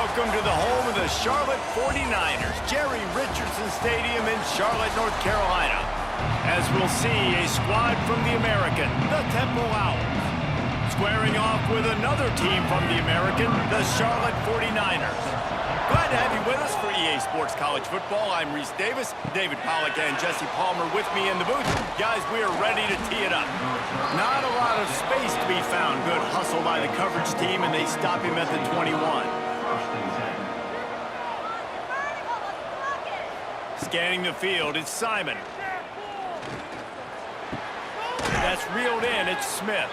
Welcome to the home of the Charlotte 49ers, Jerry Richardson Stadium in Charlotte, North Carolina. As we'll see, a squad from the American, the Temple Owls, squaring off with another team from the American, the Charlotte 49ers. Glad to have you with us for EA Sports College Football. I'm Reese Davis, David Pollack and Jesse Palmer with me in the booth. Guys, we are ready to tee it up. Not a lot of space to be found. Good hustle by the coverage team, and they stop him at the 21. Scanning the field, it's Simon. That's reeled in, it's Smith.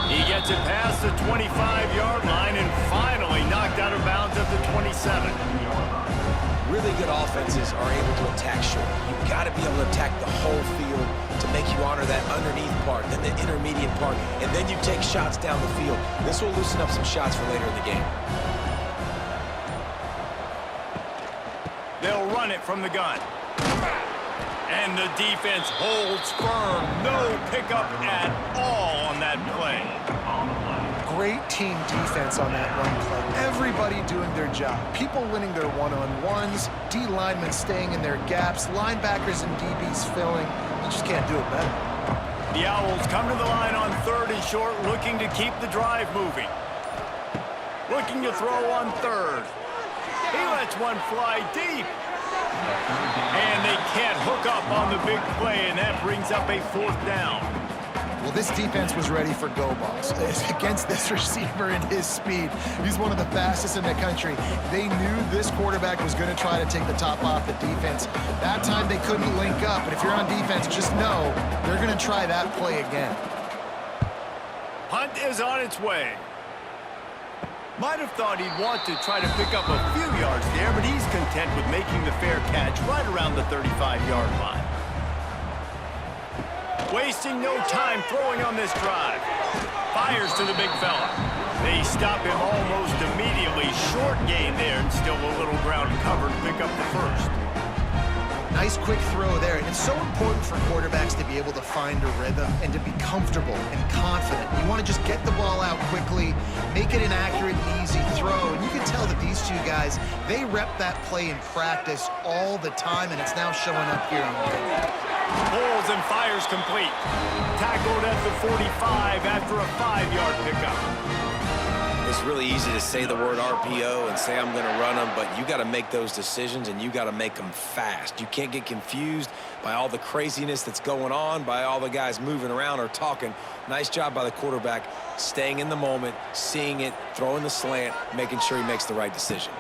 He gets it past the 25-yard line and finally knocked out of bounds at the 27. Really good offenses are able to attack short. You've got to be able to attack the whole field to make you honor that underneath part, then the intermediate part, and then you take shots down the field. This will loosen up some shots for later in the game. They'll run it from the gun. And the defense holds firm. No pickup at all on that play. Great team defense on that run play. Everybody doing their job. People winning their one-on-ones, D linemen staying in their gaps, linebackers and DBs filling. You just can't do it better. The Owls come to the line on 3rd and short, looking to keep the drive moving. Looking to throw on 3rd. He lets one fly deep. And they can't hook up on the big play, and that brings up a 4th down. Well, this defense was ready for go balls. Against this receiver and his speed, he's one of the fastest in the country. They knew this quarterback was going to try to take the top off the defense. That time they couldn't link up, but if you're on defense, just know they're going to try that play again. Punt is on its way. Might have thought he'd want to try to pick up a few yards there, but he's content with making the fair catch right around the 35-yard line. Wasting no time throwing on this drive. Fires to the big fella. They stop him almost immediately. Short gain there and still a little ground covered to pick up the 1st. Nice quick throw there. And it's so important for quarterbacks to be able to find a rhythm and to be comfortable and confident. You want to just get the ball out quickly, make it an accurate and easy throw. And you can tell that these two guys, they rep that play in practice all the time, and it's now showing up here on the field. Pulls and fires complete. Tackled at the 45 after a 5-yard pickup. It's really easy to say the word RPO and say I'm going to run them, but you got to make those decisions and you got to make them fast. You can't get confused by all the craziness that's going on, by all the guys moving around or talking. Nice job by the quarterback, staying in the moment, seeing it, throwing the slant, making sure he makes the right decision.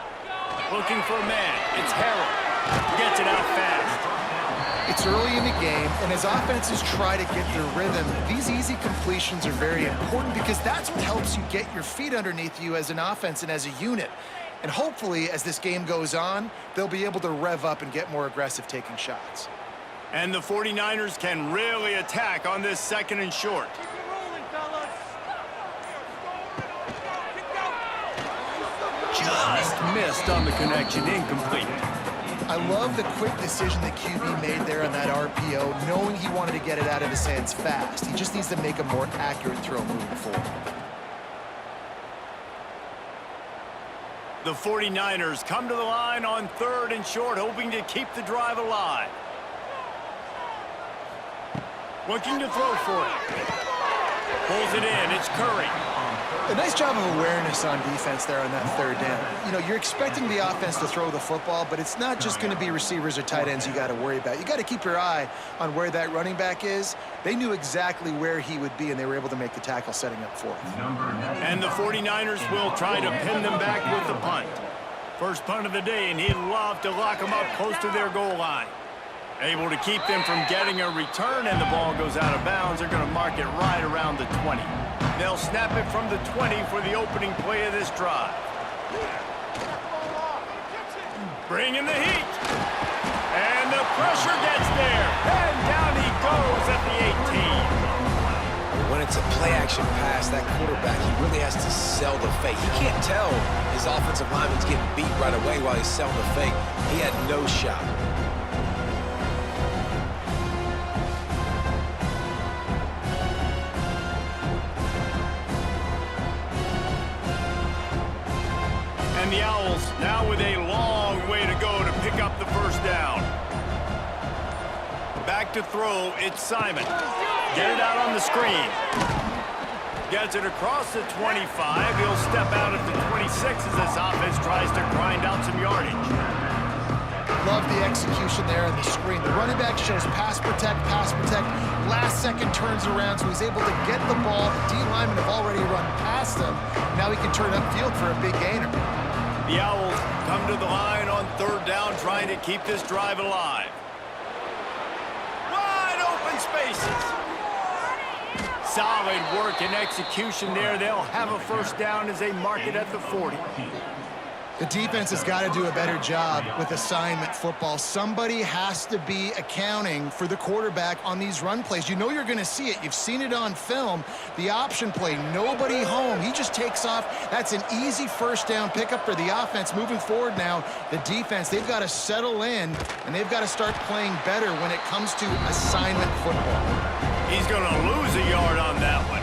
Looking for a man. It's Harrell. Gets it out fast. It's early in the game, and as offenses try to get their rhythm, these easy completions are very important because that's what helps you get your feet underneath you as an offense and as a unit. And hopefully, as this game goes on, they'll be able to rev up and get more aggressive taking shots. And the 49ers can really attack on this 2nd and short. Just missed on the connection, incomplete. I love the quick decision the QB made there on that RPO, knowing he wanted to get it out of his hands fast. He just needs to make a more accurate throw moving forward. The 49ers come to the line on 3rd and short, hoping to keep the drive alive. Looking to throw for it. Pulls it in, it's Curry. A nice job of awareness on defense there on that 3rd down. You know, you're expecting the offense to throw the football, but it's not just going to be receivers or tight ends you got to worry about. You got to keep your eye on where that running back is. They knew exactly where he would be, and they were able to make the tackle setting up for him. And the 49ers will try to pin them back with the punt. First punt of the day, and he'd love to lock them up close to their goal line. Able to keep them from getting a return, and the ball goes out of bounds. They're going to mark it right around the 20. They'll snap it from the 20 for the opening play of this drive. Bring in the heat. And the pressure gets there. And down he goes at the 18. When it's a play-action pass, that quarterback, he really has to sell the fake. He can't tell his offensive lineman's getting beat right away while he's selling the fake. He had no shot. And And the Owls now with a long way to go to pick up the first down. Back to throw, it's Simon. Get it out on the screen. Gets it across the 25. He'll step out at the 26 as this offense tries to grind out some yardage. Love the execution there on the screen. The running back shows pass protect, last second turns around, so he's able to get the ball. The D-linemen have already run past him. Now he can turn upfield for a big gainer. The Owls come to the line on third down, trying to keep this drive alive. Wide open spaces. Solid work and execution there. They'll have a first down as they mark it at the 40. The defense has got to do a better job with assignment football. Somebody has to be accounting for the quarterback on these run plays. You know you're going to see it. You've seen it on film. The option play, nobody home. He just takes off. That's an easy first down pickup for the offense. Moving forward now, the defense, they've got to settle in, and they've got to start playing better when it comes to assignment football. He's going to lose a yard on that one.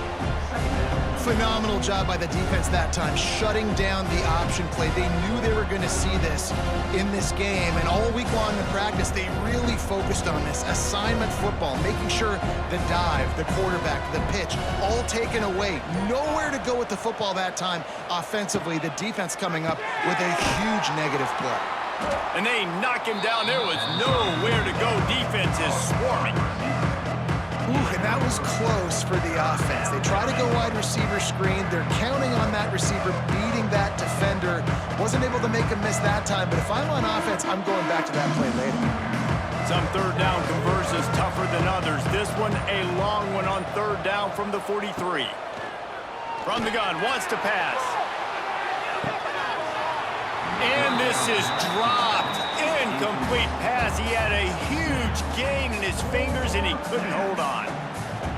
Phenomenal job by the defense that time, shutting down the option play. They knew they were going to see this in this game, and all week long in practice, they really focused on this assignment football, making sure the dive, the quarterback, the pitch, all taken away. Nowhere to go with the football that time offensively. The defense coming up with a huge negative play. And they knock him down. There was nowhere to go. Defense is swarming. Ooh, and that was close for the offense. They try to go wide receiver screen. They're counting on that receiver beating that defender. Wasn't able to make a miss that time, but if I'm on offense, I'm going back to that play later. Some third down conversions tougher than others. This one, a long one on third down from the 43. From the gun, wants to pass. And this is dropped. Incomplete pass. He had a huge gain in his fingers, and he couldn't hold on.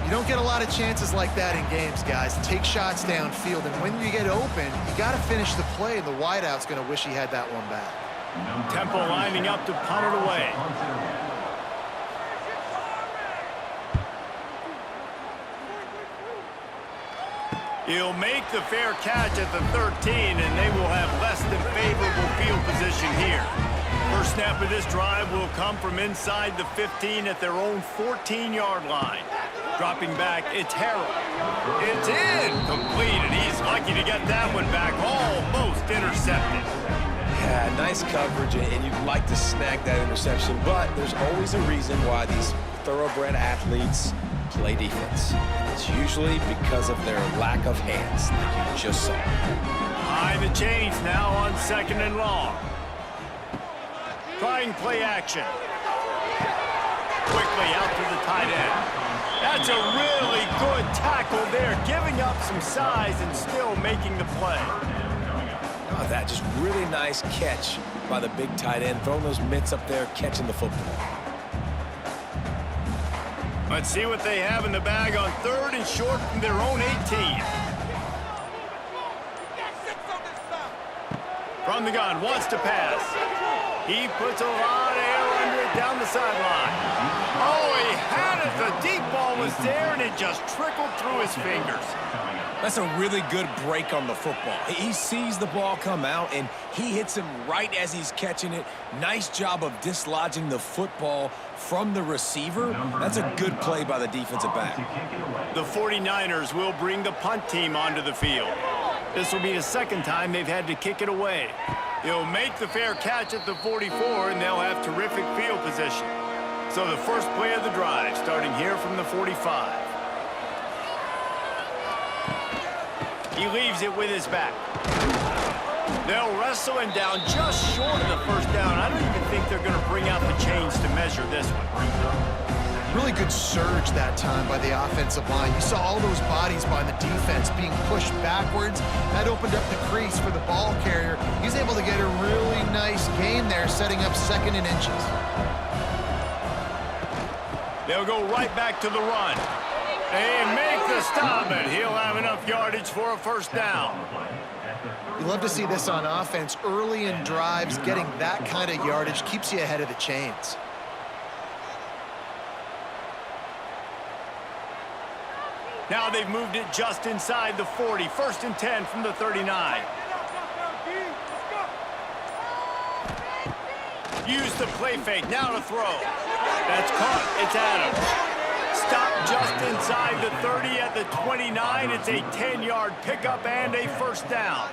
You don't get a lot of chances like that in games, guys. Take shots downfield, and when you get open, you got to finish the play, and the wideout's going to wish he had that one back. Temple lining up to punt it away. He'll make the fair catch at the 13, and they will have less than favorable field position here. First snap of this drive will come from inside the 15 at their own 14-yard line. Dropping back, it's Harrell. It's incomplete, and he's lucky to get that one back, almost intercepted. Yeah, nice coverage, and you'd like to snag that interception, but there's always a reason why these thoroughbred athletes play defense. It's usually because of their lack of hands, like you just saw. Behind the chains now on second and long. Trying play action. Quickly out to the tight end. That's a really good tackle there, giving up some size and still making the play. Oh, that just really nice catch by the big tight end, throwing those mitts up there, catching the football. Let's see what they have in the bag on third and short from their own 18. From the gun, wants to pass. He puts a lot of air under it down the sideline. Oh, he had it. The deep ball was there, and it just trickled through his fingers. That's a really good break on the football. He sees the ball come out, and he hits him right as he's catching it. Nice job of dislodging the football from the receiver. That's a good play by the defensive back. The 49ers will bring the punt team onto the field. This will be the second time they've had to kick it away. He'll make the fair catch at the 44, and they'll have terrific field position. So the first play of the drive, starting here from the 45. He leaves it with his back. They'll wrestle him down just short of the first down. I don't even think they're going to bring out the chains to measure this one. Really good surge that time by the offensive line. You saw all those bodies by the defense being pushed backwards. That opened up the crease for the ball carrier. He's able to get a really nice gain there, setting up second and inches. They'll go right back to the run. And make the stop, and he'll have enough yardage for a first down. You love to see this on offense. Early in drives, getting that kind of yardage keeps you ahead of the chains. Now they've moved it just inside the 40. First and 10 from the 39. Use the play fake. Now to throw. That's caught. It's Adams. Stop just inside the 30 at the 29. It's a 10-yard pickup and a first down.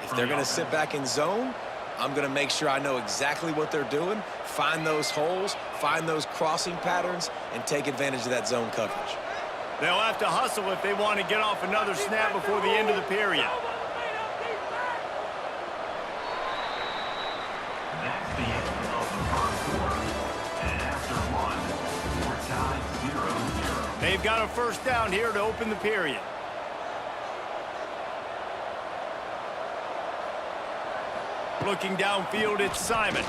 If they're going to sit back in zone, I'm going to make sure I know exactly what they're doing, find those holes, find those crossing patterns, and take advantage of that zone coverage. They'll have to hustle if they want to get off another snap before the end of the period. That's the end of the first quarter. And after one, we're tied 0-0. They've got a first down here to open the period. Looking downfield, it's Simon.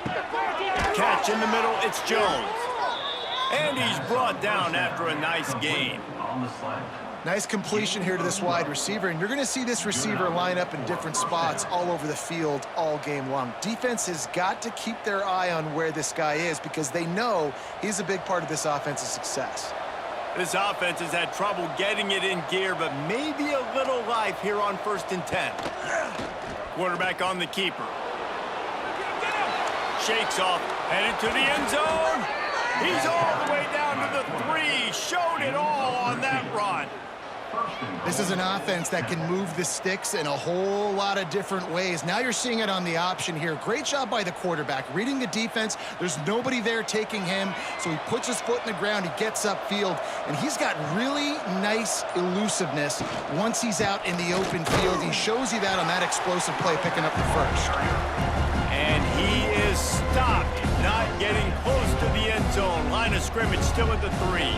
Catch in the middle, it's Jones. And he's brought down after a nice gain. On the slant. Nice completion here to this wide receiver, and you're going to see this receiver line up in different spots all over the field all game long. Defense has got to keep their eye on where this guy is because they know he's a big part of this offense's success. This offense has had trouble getting it in gear, but maybe a little life here on 1st and 10. Quarterback on the keeper. Shakes off, headed to the end zone. He's all the way down to the 3. Showed it all on that run. This is an offense that can move the sticks in a whole lot of different ways. Now you're seeing it on the option here. Great job by the quarterback. Reading the defense, there's nobody there taking him, so he puts his foot in the ground, he gets upfield, and he's got really nice elusiveness once he's out in the open field. He shows you that on that explosive play, picking up the first. And he is stopped, not getting close to the end zone. Line of scrimmage still at the 3.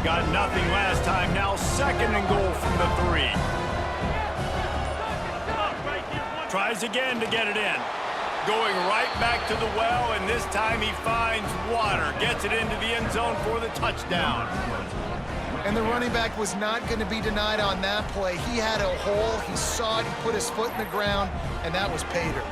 Got nothing last time. Now 2nd and goal from the 3. Tries again to get it in. Going right back to the well, and this time he finds water. Gets it into the end zone for the touchdown. And the running back was not going to be denied on that play. He had a hole, he saw it, he put his foot in the ground, and that was pay dirt.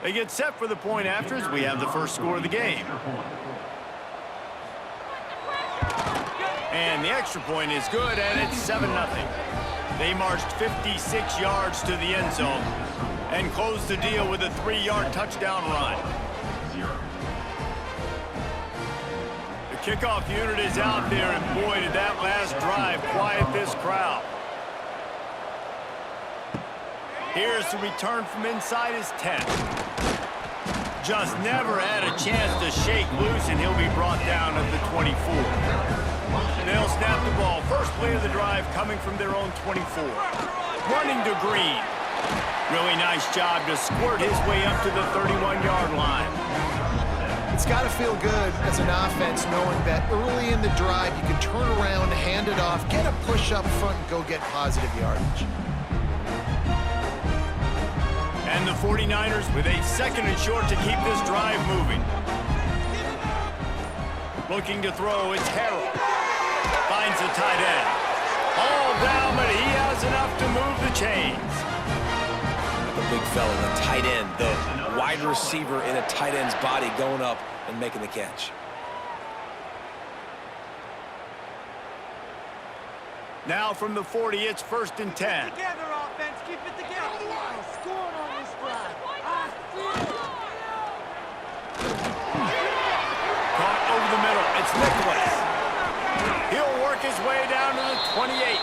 They get set for the point after as we have the first score of the game. And the extra point is good, and it's 7-0. They marched 56 yards to the end zone and closed the deal with a 3-yard touchdown run. The kickoff unit is out there, and boy, did that last drive quiet this crowd. Here's the return from inside his 10. Just never had a chance to shake loose, and he'll be brought down at the 24. They'll snap the ball. First play of the drive coming from their own 24. Running to Green. Really nice job to squirt his way up to the 31-yard line. It's got to feel good as an offense knowing that early in the drive you can turn around, hand it off, get a push up front, and go get positive yardage. And the 49ers with a 2nd and short to keep this drive moving. Looking to throw, it's Harrell. Finds a tight end. All down, but he has enough to move the chains. The big fella, the tight end, the wide receiver in a tight end's body going up and making the catch. Now from the 40, it's 1st and 10. Together, offense. Keep it together. Scoring on this drive. Caught over the middle. It's Nicholas. He'll work his way down to the 28.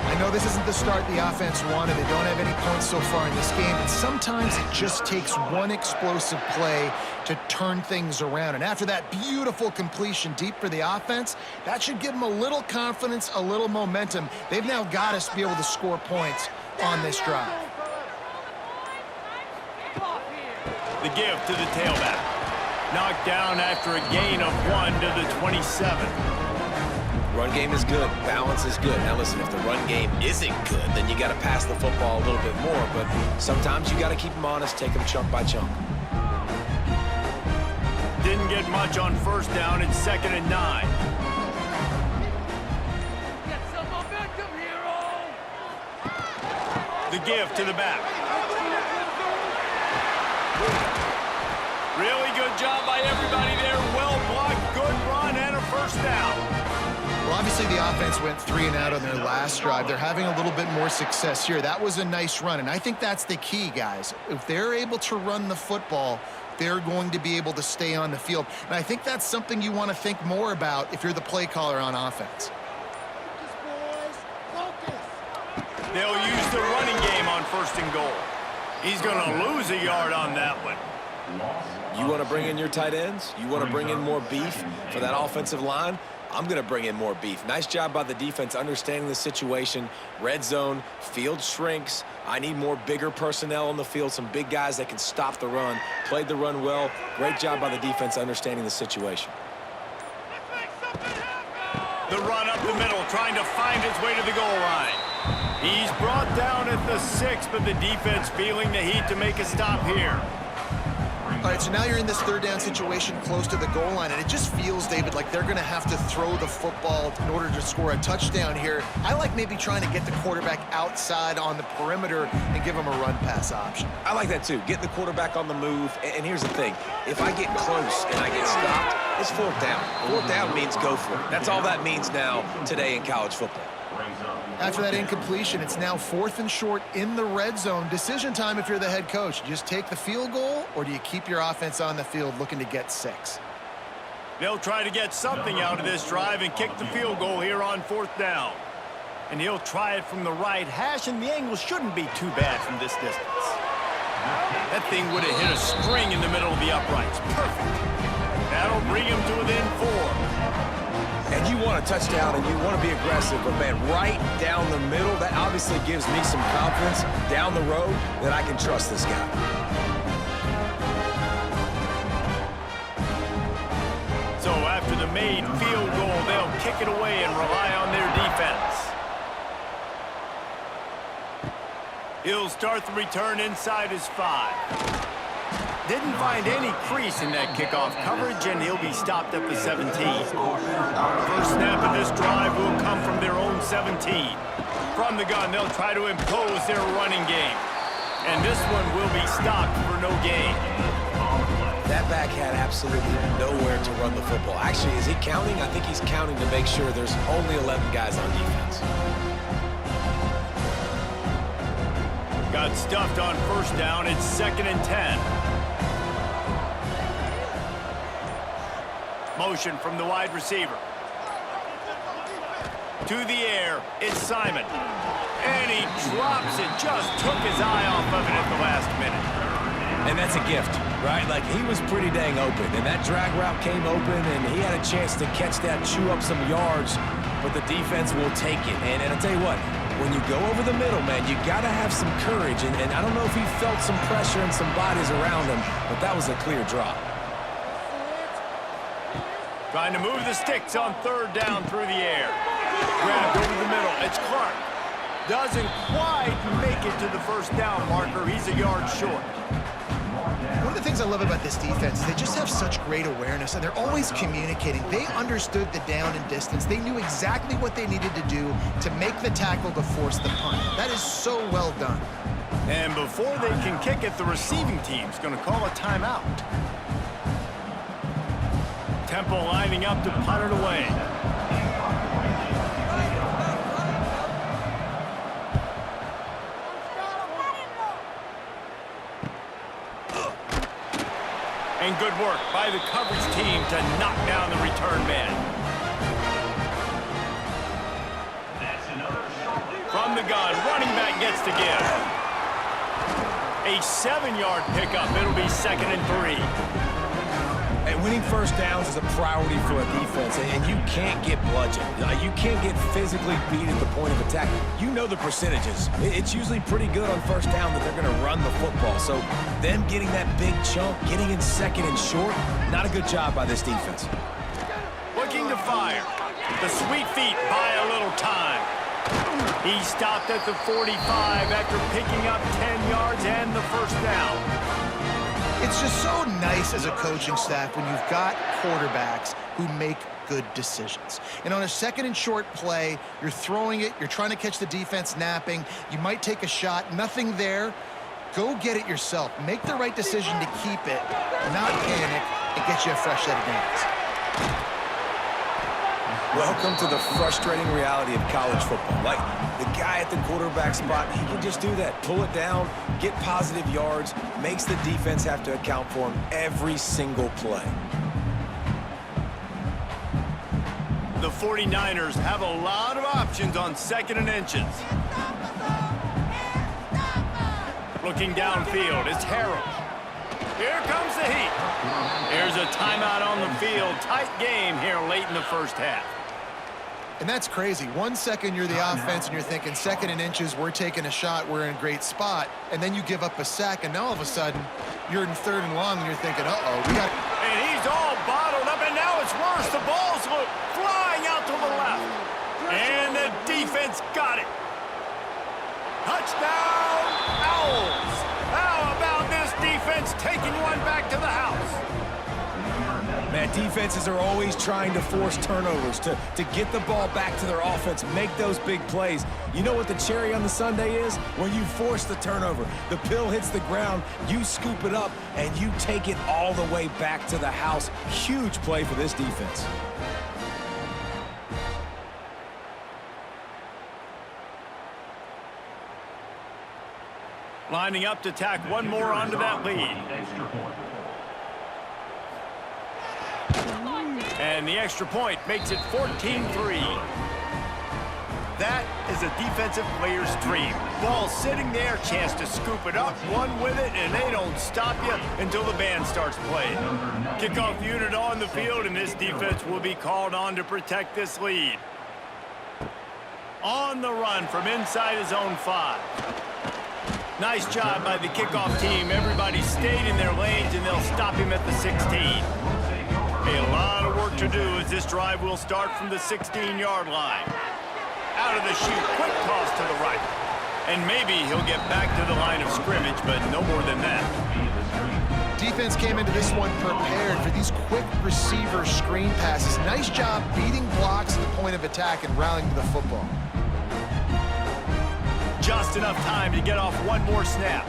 I know this isn't the start the offense wanted. They don't have any points so far in this game, but sometimes it just takes one explosive play to turn things around. And after that beautiful completion deep for the offense, that should give them a little confidence, a little momentum. They've now got us to be able to score points on this drive. The give to the tailback. Knocked down after a gain of 1 to the 27. Run game is good. Balance is good. Now listen, if the run game isn't good, then you got to pass the football a little bit more. But sometimes you got to keep them honest, take them chunk by chunk. Didn't get much on 1st down. It's 2nd and 9. The give to the back. Really good job by everybody there. Well blocked, good run, and a first down. Well, obviously the offense went 3 and out on their last drive. They're having a little bit more success here. That was a nice run, and I think that's the key, guys. If they're able to run the football, they're going to be able to stay on the field. And I think that's something you want to think more about if you're the play caller on offense. They'll use the running game on 1st and goal. He's going to lose a yard on that one. You want to bring in your tight ends? You want to bring in more beef for that offensive line? I'm going to bring in more beef. Nice job by the defense understanding the situation. Red zone, field shrinks. I need more bigger personnel on the field, some big guys that can stop the run. Played the run well. Great job by the defense understanding the situation. The run up the middle, trying to find his way to the goal line. He's brought down at the 6, but the defense feeling the heat to make a stop here. All right, so now you're in this 3rd down situation close to the goal line, and it just feels, David, like they're going to have to throw the football in order to score a touchdown here. I like maybe trying to get the quarterback outside on the perimeter and give him a run-pass option. I like that, too. Get the quarterback on the move. And here's the thing. If I get close and I get stopped, it's 4th down. 4th down means go for it. That's all that means now today in college football. After that incompletion, it's now 4th and short in the red zone. Decision time if you're the head coach. You just take the field goal, or do you keep your offense on the field looking to get 6? They'll try to get something out of this drive and kick the field goal here on 4th down. And he'll try it from the right hash, and the angle shouldn't be too bad from this distance. That thing would have hit a string in the middle of the uprights. Perfect. That'll bring him to within 4. And you want a touchdown and you want to be aggressive, but man, right down the middle, that obviously gives me some confidence down the road that I can trust this guy. So after the made field goal, they'll kick it away and rely on their defense. He'll start the return inside his 5. Didn't find any crease in that kickoff coverage, and he'll be stopped at the 17. First snap of this drive will come from their own 17. From the gun, they'll try to impose their running game. And this one will be stopped for no gain. That back had absolutely nowhere to run the football. Actually, is he counting? I think he's counting to make sure there's only 11 guys on defense. Got stuffed on 1st down. It's 2nd and 10. Motion from the wide receiver. To the air, it's Simon. And he drops it, just took his eye off of it at the last minute. And that's a gift, right? Like, he was pretty dang open, and that drag route came open, and he had a chance to catch that, chew up some yards, but the defense will take it. And I'll tell you what, when you go over the middle, man, you got to have some courage, and I don't know if he felt some pressure and some bodies around him, but that was a clear drop. Trying to move the sticks on 3rd down through the air. Grabbed over the middle. It's Clark. Doesn't quite make it to the 1st down marker. He's a yard short. One of the things I love about this defense is they just have such great awareness, and they're always communicating. They understood the down and distance. They knew exactly what they needed to do to make the tackle to force the punt. That is so well done. And before they can kick it, the receiving team's going to call a timeout. Temple lining up to punt it away. And good work by the coverage team to knock down the return man. From the gun, running back gets to give. A 7-yard pickup. It'll be 2nd and 3. And winning 1st downs is a priority for a defense, and you can't get bludgeoned. You can't get physically beat at the point of attack. You know the percentages. It's usually pretty good on 1st down that they're going to run the football. So them getting that big chunk, getting in 2nd and short, not a good job by this defense. Looking to fire. The sweet feet buy a little time. He stopped at the 45 after picking up 10 yards and the 1st down. It's just so nice as a coaching staff when you've got quarterbacks who make good decisions. And on a second and short play, you're throwing it, you're trying to catch the defense napping, you might take a shot, nothing there. Go get it yourself. Make the right decision to keep it, not panic, and get you a fresh set of downs. Welcome to the frustrating reality of college football. Like, the guy at the quarterback spot, he can just do that. Pull it down, get positive yards, makes the defense have to account for him every single play. The 49ers have a lot of options on second and inches. Looking downfield, it's Harold. Here comes the heat. Here's a timeout on the field. Tight game here late in the first half. And that's crazy. 1 second you're the offense and you're thinking second and inches, we're taking a shot, we're in a great spot. And then you give up a sack, and now all of a sudden you're in third and long and you're thinking, uh-oh, we got... And he's all bottled up, and now it's worse. The ball's flying out to the left. And the defense got it. Touchdown, Owls. How about this defense taking one back to the house? Man, defenses are always trying to force turnovers to get the ball back to their offense, make those big plays. You know what the cherry on the sundae is? When you force the turnover. The pill hits the ground, you scoop it up, and you take it all the way back to the house. Huge play for this defense. Lining up to tack one more onto that lead. And the extra point makes it 14-3. That is a defensive player's dream. Ball sitting there, chance to scoop it up, one with it, and they don't stop you until the band starts playing. Kickoff unit on the field, and this defense will be called on to protect this lead. On the run from inside his own 5. Nice job by the kickoff team. Everybody stayed in their lanes, and they'll stop him at the 16. A lot of work to do as this drive will start from the 16-yard line. Out of the chute, quick toss to the right. And maybe he'll get back to the line of scrimmage, but no more than that. Defense came into this one prepared for these quick receiver screen passes. Nice job beating blocks at the point of attack and rallying to the football. Just enough time to get off one more snap.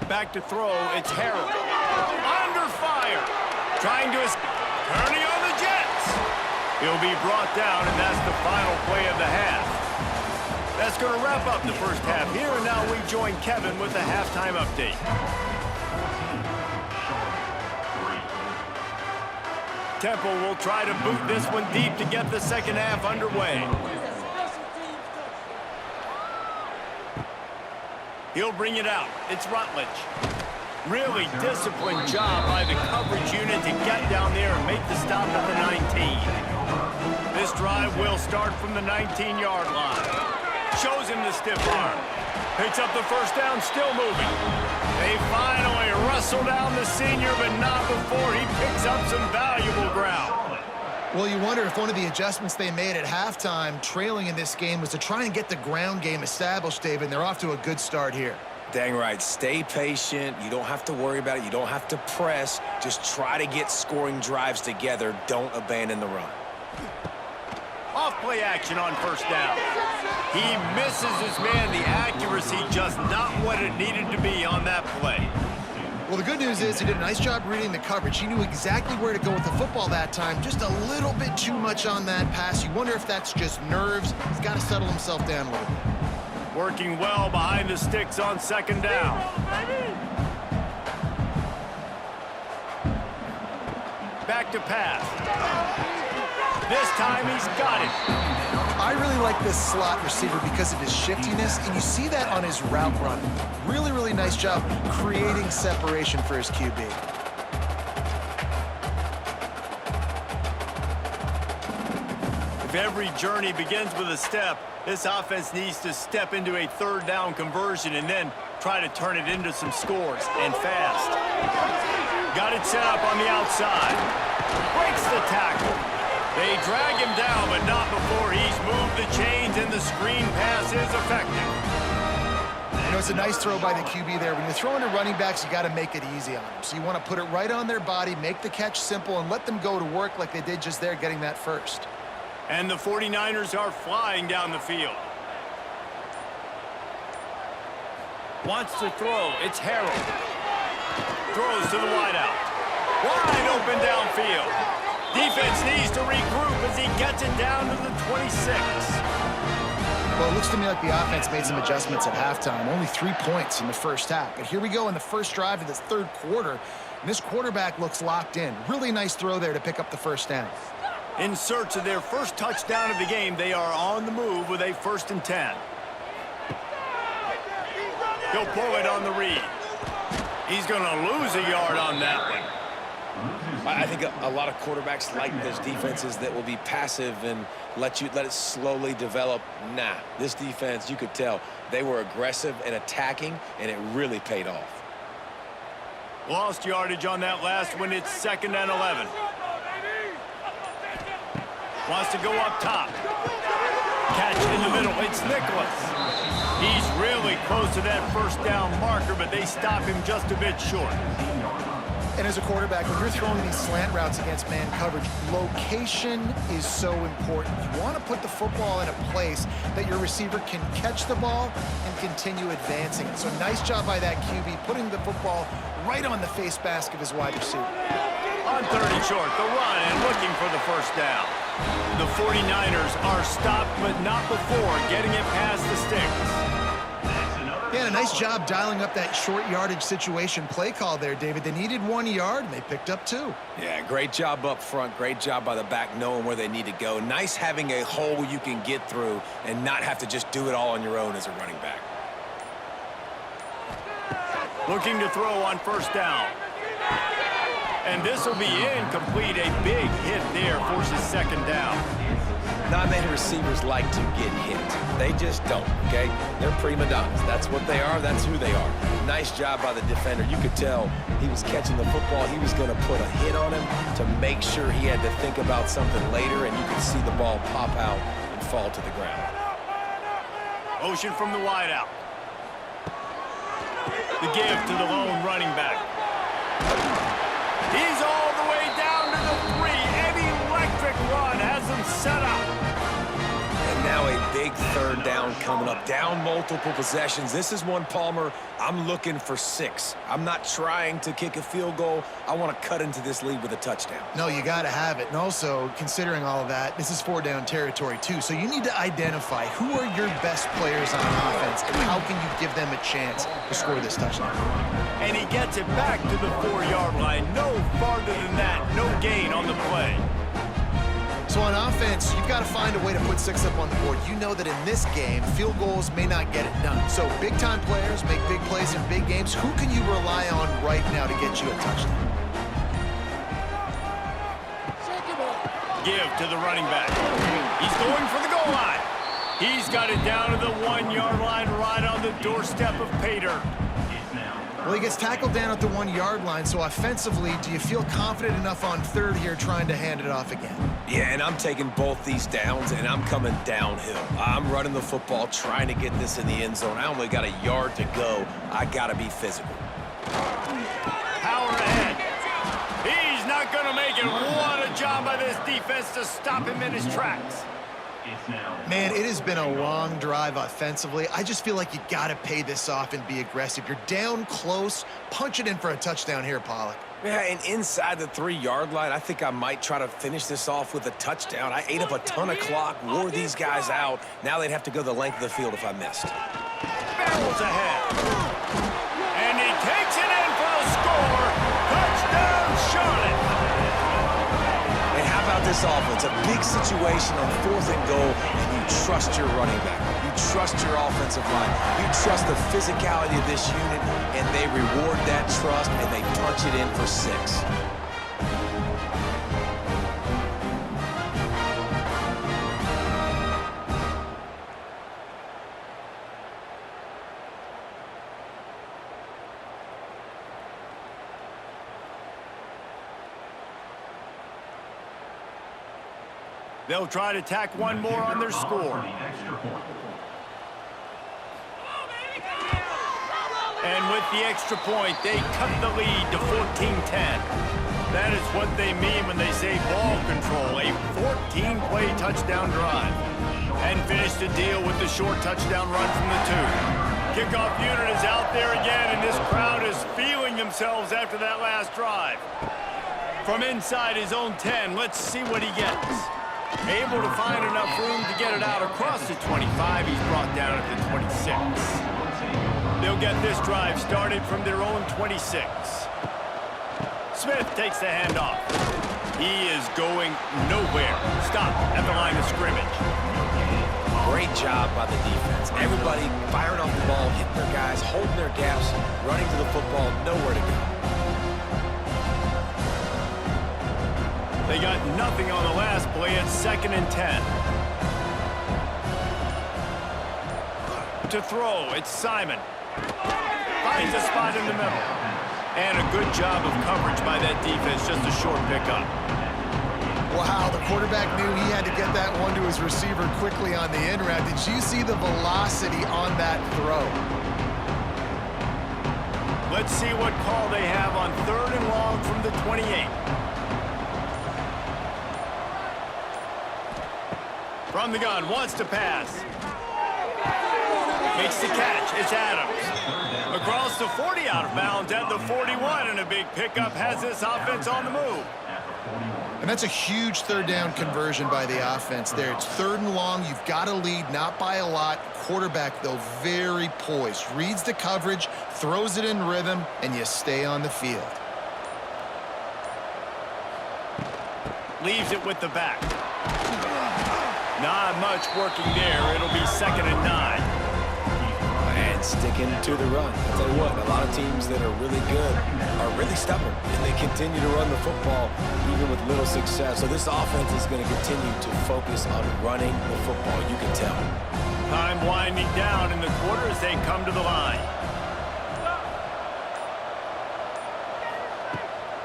Back to throw, it's Harold. Under fire. Trying to escape. Turning on the Jets. He'll be brought down, and that's the final play of the half. That's going to wrap up the first half here, and now we join Kevin with the halftime update. Temple will try to boot this one deep to get the second half underway. He'll bring it out. It's Rutledge. Really disciplined job by the coverage unit to get down there and make the stop at the 19. This drive will start from the 19-yard line. Shows him the stiff arm. Picks up the first down, still moving. They finally wrestle down the senior, but not before he picks up some valuable ground. Well, you wonder if one of the adjustments they made at halftime, trailing in this game, was to try and get the ground game established, David, and they're off to a good start here. Dang right. Stay patient. You don't have to worry about it. You don't have to press. Just try to get scoring drives together. Don't abandon the run. Off-play action on first down. He misses his man. The accuracy just not what it needed to be on that play. Well, the good news is he did a nice job reading the coverage. He knew exactly where to go with the football that time. Just a little bit too much on that pass. You wonder if that's just nerves. He's got to settle himself down a little bit. Working well behind the sticks on second down. Back to pass. This time he's got it. I really like this slot receiver because of his shiftiness, and you see that on his route run. Really, really nice job creating separation for his QB. If every journey begins with a step, this offense needs to step into a third down conversion and then try to turn it into some scores, and fast. Got it set up on the outside. Breaks the tackle. They drag him down, but not before he's moved the chains and the screen pass is effective. know, it's a nice throw by the QB there. When you're throwing to running backs, you got to make it easy on them. So you want to put it right on their body, make the catch simple, and let them go to work like they did just there, getting that first. And the 49ers are flying down the field. Wants to throw. It's Harold. Throws to the wideout. Wide open downfield. Defense needs to regroup as he gets it down to the 26. Well, it looks to me like the offense made some adjustments at halftime. Only 3 points in the first half. But here we go in the first drive of this third quarter. And this quarterback looks locked in. Really nice throw there to pick up the first down. In search of their first touchdown of the game, they are on the move with a 1st and 10. He'll pull it on the read. He's going to lose a yard on that one. I think a lot of quarterbacks like those defenses that will be passive and let it slowly develop. Nah, this defense, you could tell, they were aggressive and attacking, and it really paid off. Lost yardage on that last one. It's 2nd and 11. Wants to go up top. Catch in the middle. It's Nicholas. He's really close to that first down marker, but they stop him just a bit short. And as a quarterback, when you're throwing these slant routes against man coverage, location is so important. You want to put the football in a place that your receiver can catch the ball and continue advancing it. So nice job by that QB, putting the football right on the face mask of his wide receiver. On 3rd and short, the run and looking for the first down. The 49ers are stopped, but not before getting it past the sticks. Yeah, a nice job dialing up that short yardage situation play call there, David. They needed 1 yard, and they picked up 2. Yeah, great job up front. Great job by the back knowing where they need to go. Nice having a hole you can get through and not have to just do it all on your own as a running back. Looking to throw on 1st down. And this will be incomplete. A big hit there forces 2nd down. Not many receivers like to get hit. They just don't, okay? They're prima donnas. That's what they are. That's who they are. Nice job by the defender. You could tell he was catching the football. He was going to put a hit on him to make sure he had to think about something later, and you could see the ball pop out and fall to the ground. Motion from the wideout. The give to the lone running back. He's all the way down to the 3. An electric run has him set up. And now a big 3rd down coming up. Down multiple possessions. This is one, Palmer, I'm looking for 6. I'm not trying to kick a field goal. I want to cut into this lead with a touchdown. No, you got to have it. And also, considering all of that, this is 4-down territory, too. So you need to identify who are your best players on offense and how can you give them a chance to score this touchdown. And he gets it back to the 4-yard line. No farther than that. No gain on the play. So on offense, you've got to find a way to put 6 up on the board. You know that in this game, field goals may not get it done. So big-time players make big plays in big games. Who can you rely on right now to get you a touchdown? Give to the running back. He's going for the goal line. He's got it down to the 1-yard line right on the doorstep of pay dirt. Well, he gets tackled down at the 1-yard line, so offensively, do you feel confident enough on 3rd here trying to hand it off again? Yeah, and I'm taking both these downs, and I'm coming downhill. I'm running the football, trying to get this in the end zone. I only got a yard to go. I got to be physical. Power ahead. He's not going to make it. What a job by this defense to stop him in his tracks. Man, it has been a long drive offensively. I just feel like you got to pay this off and be aggressive. You're down close. Punch it in for a touchdown here, Pollock. Yeah, and inside the 3-yard line, I think I might try to finish this off with a touchdown. I ate up a ton of clock, wore these guys out. Now they'd have to go the length of the field if I missed. Barrels ahead. And he takes it in for the score. Touchdown, Charlotte. And how about this offense? A big situation on 4th and goal, and you trust your running back. You trust your offensive line. You trust the physicality of this unit, and they reward that trust, and they punch it in for 6. They'll try to tack one more on their score. And with the extra point, they cut the lead to 14-10. That is what they mean when they say ball control, a 14-play touchdown drive. And finish the deal with the short touchdown run from the 2. Kickoff unit is out there again, and this crowd is feeling themselves after that last drive. From inside his own 10, let's see what he gets. Able to find enough room to get it out across the 25. He's brought down at the 26. They'll get this drive started from their own 26. Smith takes the handoff. He is going nowhere. Stop at the line of scrimmage. Great job by the defense. Everybody firing off the ball, hitting their guys, holding their gaps, running to the football, nowhere to go. They got nothing on the last play. It's 2nd and 10. To throw, it's Simon. Finds a spot in the middle. And a good job of coverage by that defense, just a short pickup. Wow, the quarterback knew he had to get that one to his receiver quickly on the in route. Did you see the velocity on that throw? Let's see what call they have on 3rd and long from the 28. From the gun, wants to pass. Makes the catch, it's Adams. Across the 40, out of bounds at the 41, and a big pickup has this offense on the move. And that's a huge 3rd down conversion by the offense there. It's 3rd and long. You've got to lead, not by a lot. Quarterback, though, very poised. Reads the coverage, throws it in rhythm, and you stay on the field. Leaves it with the back. Not much working there. It'll be 2nd and 9. And sticking to the run. I'll tell you what, a lot of teams that are really good are really stubborn, and they continue to run the football even with little success. So this offense is going to continue to focus on running the football. You can tell. Time winding down in the quarter as they come to the line.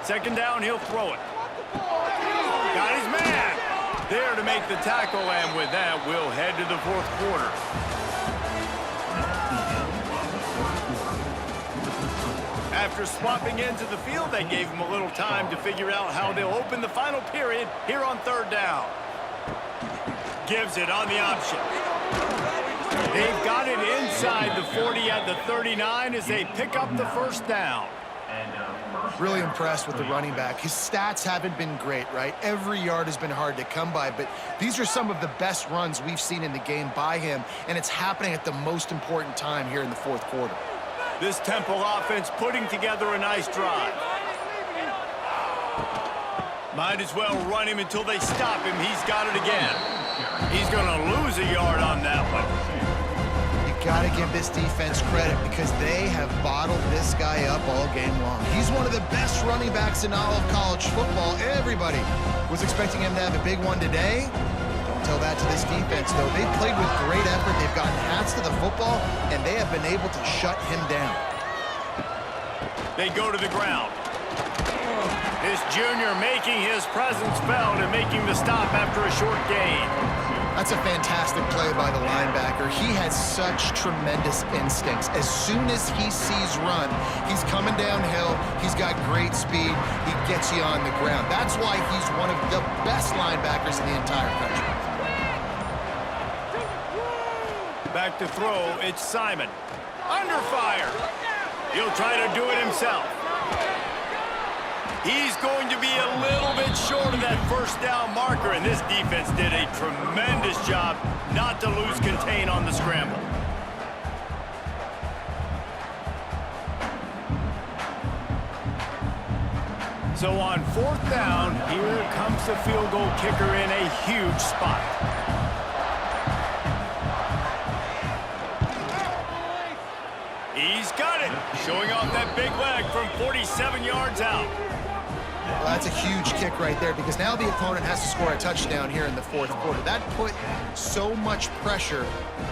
2nd down, he'll throw it. Got his man. There to make the tackle, and with that, we'll head to the 4th quarter. After swapping ends of the field, they gave him a little time to figure out how they'll open the final period here on 3rd down. Gives it on the option. They've got it inside the 40 at the 39 as they pick up the 1st down. Really impressed with the running back. His stats haven't been great, right? Every yard has been hard to come by, but these are some of the best runs we've seen in the game by him, and it's happening at the most important time here in the 4th quarter. This Temple offense putting together a nice drive. Might as well run him until they stop him. He's got it again. He's going to lose a yard on that one. You got to give this defense credit because they have bottled this guy up all game long. He's one of the best running backs in all of college football. Everybody was expecting him to have a big one today. Don't tell that to this defense, though. They've played with great effort. They've gotten hats to the football, and they have been able to shut him down. They go to the ground. This junior making his presence felt and making the stop after a short gain. That's a fantastic play by the linebacker. He has such tremendous instincts. As soon as he sees run, he's coming downhill. He's got great speed. He gets you on the ground. That's why he's one of the best linebackers in the entire country. Back to throw, it's Simon. Under fire. He'll try to do it himself. He's going to be a little bit short of that 1st down marker, and this defense did a tremendous job not to lose contain on the scramble. So on 4th down, here comes the field goal kicker in a huge spot. He's got it, showing off that big leg from 47 yards out. Well, that's a huge kick right there because now the opponent has to score a touchdown here in the 4th quarter. That put so much pressure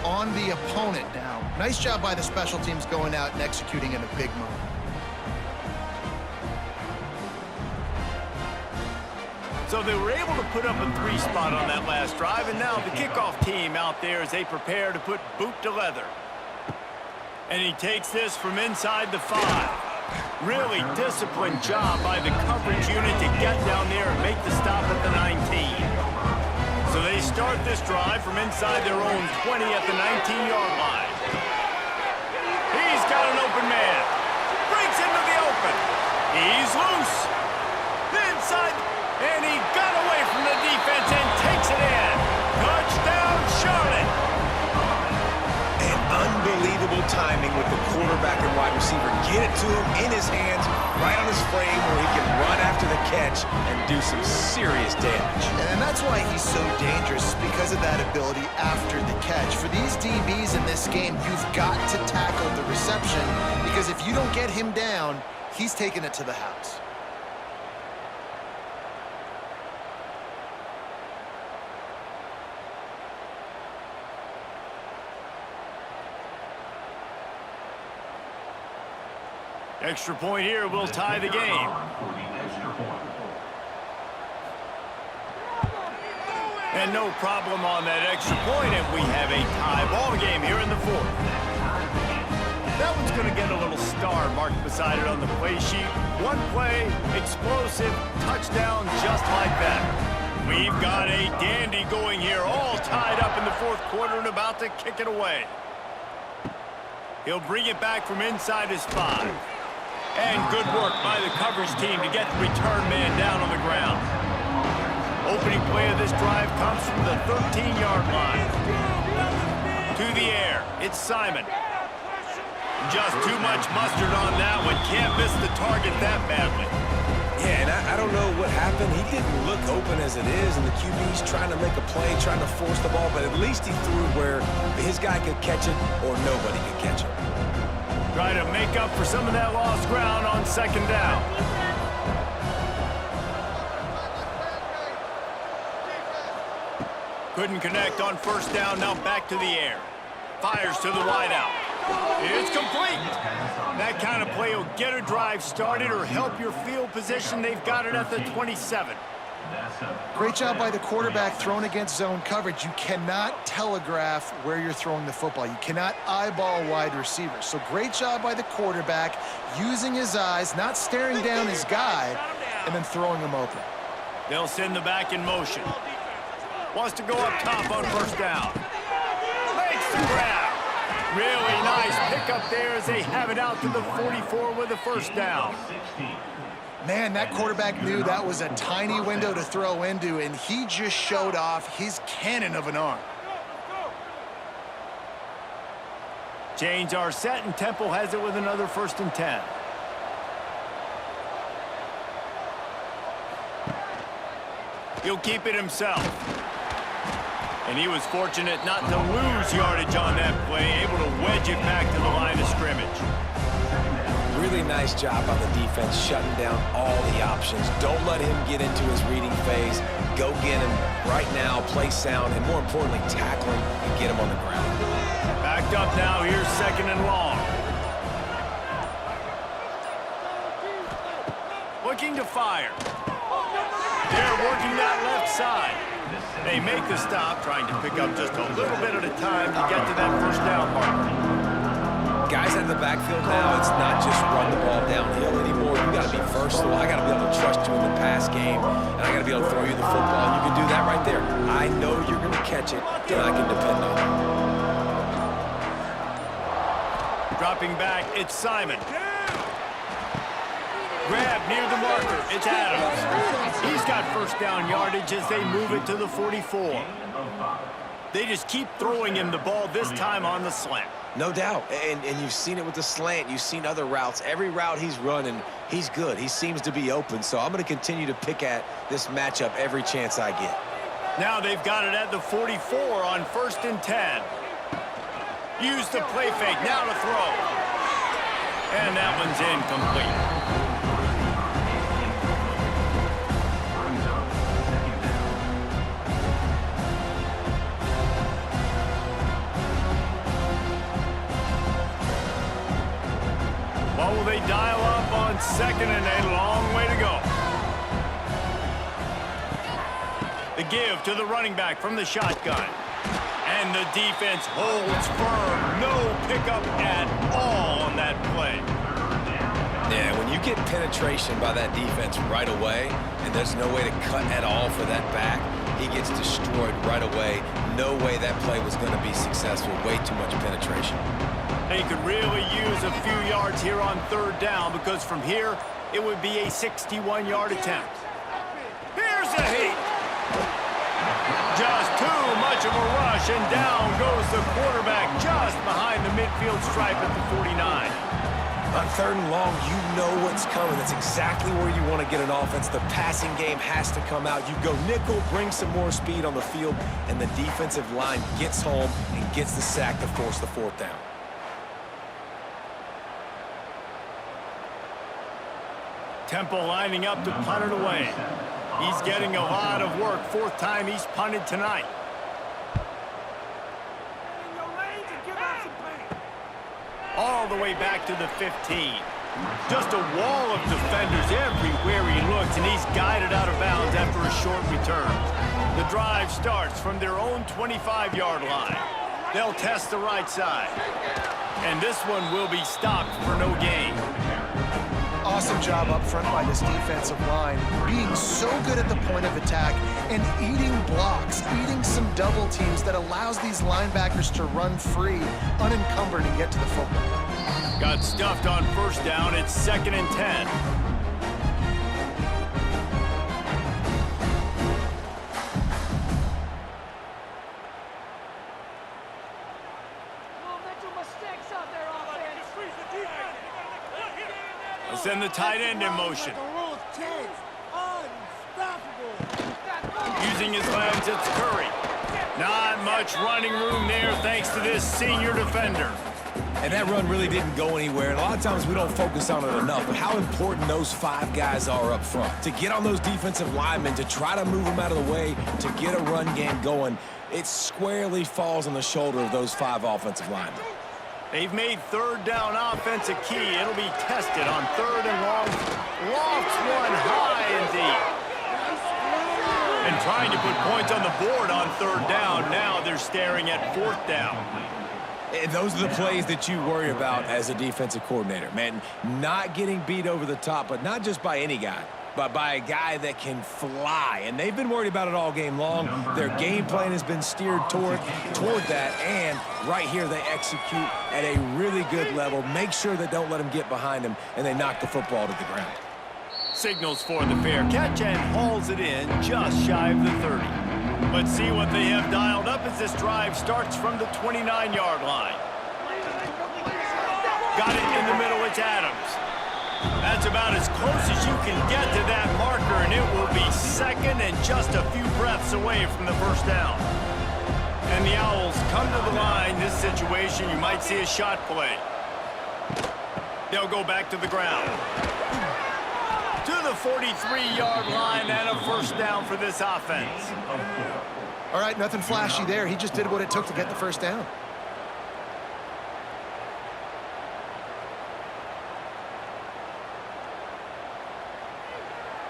on the opponent now. Nice job by the special teams going out and executing in a big moment. So they were able to put up a 3 spot on that last drive, and now the kickoff team out there as they prepare to put boot to leather. And he takes this from inside the 5. Really disciplined job by the coverage unit to get down there and make the stop at the 19. So they start this drive from inside their own 20 at the 19-yard line. He's got an open man. Breaks into the open. He's loose. Inside, and he got away from the defense and takes it in. Touchdown, Charlotte. And unbelievable timing with the quarterback and wide receiver. Get it to him in his hands, right on his frame where he can run after the catch and do some serious damage. And that's why he's so dangerous, because of that ability after the catch. For these DBs in this game, you've got to tackle the reception, because if you don't get him down, he's taking it to the house. Extra point here will tie the game. And no problem on that extra point, and we have a tie ball game here in the 4th. That one's going to get a little star marked beside it on the play sheet. One play, explosive, touchdown just like that. We've got a dandy going here, all tied up in the 4th quarter and about to kick it away. He'll bring it back from inside his 5. And good work by the coverage team to get the return man down on the ground. Opening play of this drive comes from the 13-yard line. To the air, it's Simon. Just too much mustard on that one. Can't miss the target that badly. Yeah, and I don't know what happened. He didn't look open as it is, and the QB's trying to make a play, trying to force the ball, but at least he threw where his guy could catch it or nobody could catch it. Try to make up for some of that lost ground on 2nd down. Couldn't connect on 1st down, now back to the air. Fires to the wideout. It's complete. That kind of play will get a drive started or help your field position. They've got it at the 27. Great job by the quarterback throwing against zone coverage. You cannot telegraph where you're throwing the football. You cannot eyeball wide receivers. So great job by the quarterback using his eyes, not staring down his guy, and then throwing him open. They'll send the back in motion. Wants to go up top on 1st down. Makes the grab. Really nice pickup there as they have it out to the 44 with a 1st down. Man, that quarterback knew that was a tiny window to throw into, and he just showed off his cannon of an arm. Chains are set, and Temple has it with another 1st and 10. He'll keep it himself. And he was fortunate not to lose yardage on that play, able to wedge it back to the line of scrimmage. Really nice job on the defense, shutting down all the options. Don't let him get into his reading phase. Go get him right now, play sound, and more importantly, tackle him and get him on the ground. Backed up now, here's 2nd and long. Looking to fire. They're working that left side. They make the stop, trying to pick up just a little bit at a time to get to that 1st down marker. Guys out of the backfield now, it's not just run the ball downhill anymore. You got to be versatile. I got to be able to trust you in the pass game, and I got to be able to throw you the football, and you can do that right there. I know you're going to catch it, and I can depend on it. Dropping back, it's Simon. Grab near the marker, it's Adams. He's got 1st down yardage as they move it to the 44. They just keep throwing him the ball, this time on the slant. No doubt, and you've seen it with the slant. You've seen other routes. Every route he's running, he's good. He seems to be open, so I'm going to continue to pick at this matchup every chance I get. Now they've got it at the 44 on 1st and 10. Use the play fake, now to throw. And that one's incomplete. What will they dial up on 2nd and a long way to go? The give to the running back from the shotgun. And And the defense holds firm. No pickup at all on that play. Yeah, when you get penetration by that defense right away, and there's no way to cut at all for that back, he gets destroyed right away. No way that play was going to be successful. Way too much penetration. They could really use a few yards here on third down because from here, it would be a 61-yard attempt. Here's a heat. Just too much of a rush, and down goes the quarterback just behind the midfield stripe at the 49. On third and long, you know what's coming. That's exactly where you want to get an offense. The passing game has to come out. You go nickel, bring some more speed on the field, and the defensive line gets home and gets the sack to force the fourth down. Temple lining up to punt it away. He's getting a lot of work. Fourth time he's punted tonight. All the way back to the 15. Just a wall of defenders everywhere he looks, and he's guided out of bounds after a short return. The drive starts from their own 25-yard line. They'll test the right side. And this one will be stopped for no gain. Awesome job up front by this defensive line, being so good at the point of attack and eating blocks, eating some double teams that allows these linebackers to run free, unencumbered, and get to the football. Got stuffed on first down. It's 2nd and 10. They'll send the tight end in motion. Using his legs, it's Curry. Not much running room there thanks to this senior defender. And that run really didn't go anywhere. And a lot of times we don't focus on it enough, but how important those 5 guys are up front. To get on those defensive linemen, to try to move them out of the way, to get a run game going, it squarely falls on the shoulder of those 5 offensive linemen. They've made third down offense a key. It'll be tested on third and long. Lofts one high and deep. And trying to put points on the board on third down. Now they're staring at fourth down. And those are the plays that you worry about as a defensive coordinator, man. Not getting beat over the top, but not just by any guy, but by a guy that can fly. And they've been worried about it all game long. Their game plan has been steered toward that, and right here they execute at a really good level. Make sure they don't let them get behind them, and they knock the football to the ground. Signals for the fair catch and hauls it in just shy of the 30. Let's see what they have dialed up as this drive starts from the 29-yard line. Got it in the middle, it's Adams. That's about as close as you can get to that marker, and it will be 2nd and just a few breaths away from the first down. And the Owls come to the line. This situation, you might see a shot play. They'll go back to the ground. To the 43-yard line and a first down for this offense. All right, nothing flashy there. He just did what it took to get the first down.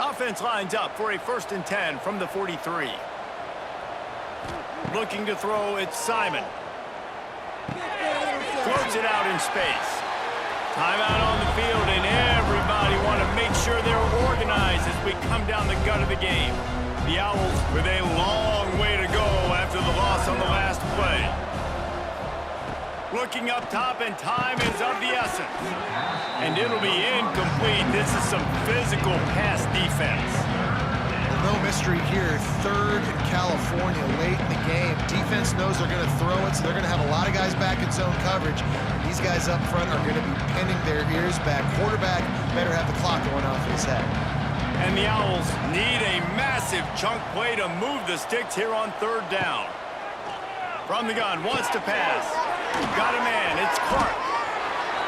Offense lines up for a 1st and 10 from the 43. Looking to throw, it's Simon. Floats it out in space. Timeout on the field, and everybody want to make sure they're organized as we come down the gut of the game. The Owls with a long way to go after the loss on the last play. Looking up top, and time is of the essence. And it'll be incomplete. This is some physical pass defense. No mystery here. 3rd in California late in the game. Defense knows they're going to throw it, so they're going to have a lot of guys back in zone coverage. These guys up front are going to be pinning their ears back. Quarterback better have the clock going off his head. And the Owls need a massive chunk play to move the sticks here on third down. From the gun, wants to pass. Got a man, it's Clark.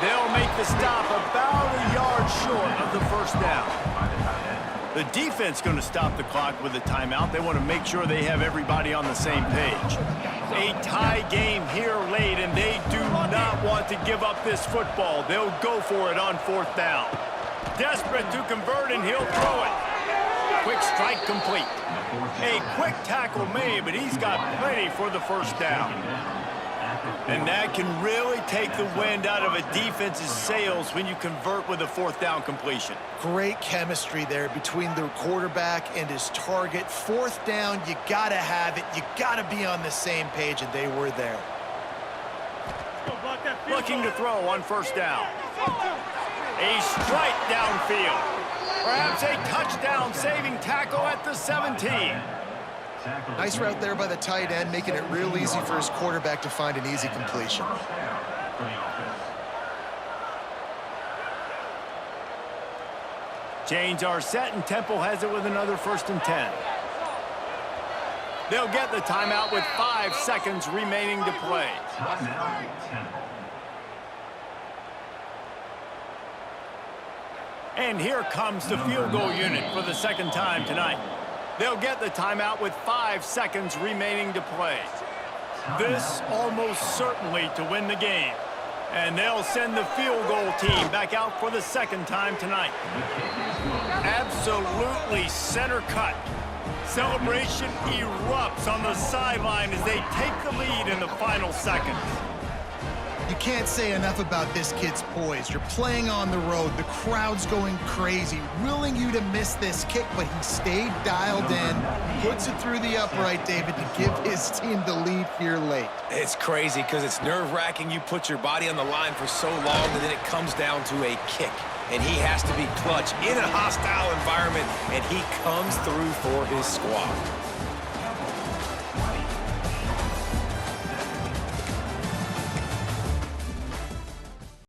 They'll make the stop about a yard short of the first down. The defense going to stop the clock with a timeout. They want to make sure they have everybody on the same page. A tie game here late, and they do not want to give up this football. They'll go for it on fourth down. Desperate to convert, and he'll throw it. Quick strike complete. A quick tackle made, but he's got plenty for the first down. And that can really take the wind out of a defense's sails when you convert with a fourth down completion. Great chemistry there between the quarterback and his target. Fourth down, you gotta have it. You gotta be on the same page, and they were there. Looking to throw on first down. A strike downfield. Perhaps a touchdown-saving tackle at the 17. Nice route there by the tight end, making it real easy for his quarterback to find an easy completion. Chains are set, and Temple has it with another 1st and 10. They'll get the timeout with 5 seconds remaining to play. And here comes the field goal unit for the 2nd time tonight. They'll get the timeout with 5 seconds remaining to play. This almost certainly to win the game. And they'll send the field goal team back out for the 2nd time tonight. Absolutely center cut. Celebration erupts on the sideline as they take the lead in the final seconds. You can't say enough about this kid's poise. You're playing on the road. The crowd's going crazy, willing you to miss this kick, but he stayed dialed in, puts it through the upright, David, to give his team the lead here late. It's crazy because it's nerve-wracking. You put your body on the line for so long, and then it comes down to a kick. And he has to be clutch in a hostile environment, and he comes through for his squad.